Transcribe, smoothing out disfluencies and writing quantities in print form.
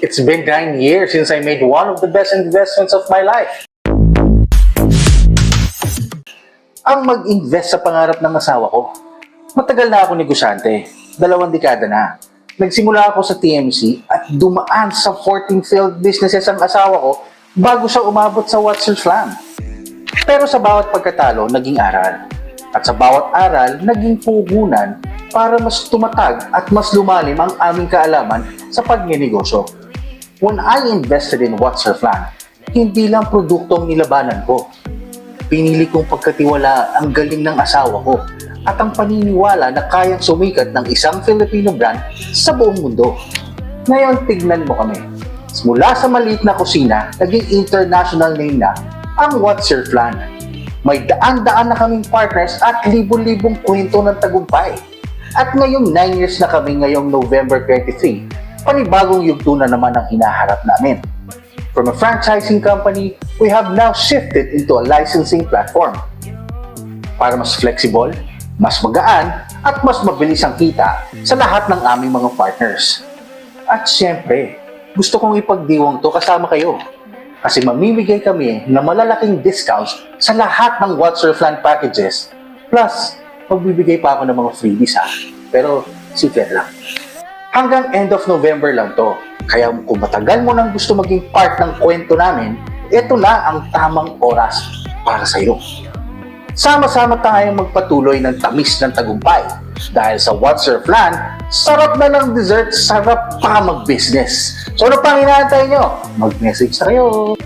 It's been 9 years since I made one of the best investments of my life. Ang mag-invest sa pangarap ng asawa ko. Matagal na ako negosyante. 2 dekada na. Nagsimula ako sa TMC at dumaan sa 14 failed businesses ang asawa ko bago siya umabot sa What's Your Plan. Pero sa bawat pagkatalo, naging aral. At sa bawat aral, naging puhunan para mas tumatag at mas lumalim ang aming kaalaman sa pagnenegosyo. When I invested in What's Your Plan, hindi lang produktong nilabanan ko. Pinili kong pagkatiwala ang galing ng asawa ko at ang paniniwala na kayang sumikat ng isang Filipino brand sa buong mundo. Ngayon, tignan mo kami. Mula sa maliit na kusina, naging international name na ang What's Your Plan. May daan-daan na kaming partners at libo-libong kwento ng tagumpay. At ngayong 9 years na kami ngayong November 23, panibagong yugto na naman ang hinaharap namin. From a franchising company, we have now shifted into a licensing platform. Para mas flexible, mas magaan, at mas mabilis ang kita sa lahat ng aming mga partners. At syempre, gusto kong ipagdiwang to kasama kayo. Kasi mamimigay kami ng malalaking discounts sa lahat ng What's Your Plan packages. Plus, magbibigay pa ako ng mga freebies ha. Pero, secret lang. Hanggang end of November lang to. Kaya kung matagal mo nang gusto maging part ng kwento namin, ito na ang tamang oras para sa iyo. Sama-sama tayong magpatuloy ng tamis ng tagumpay. Dahil sa What's Your Plan, sarap na ng dessert, sarap pa mag-business. So ano pang inaantay nyo? Mag-message na kayo!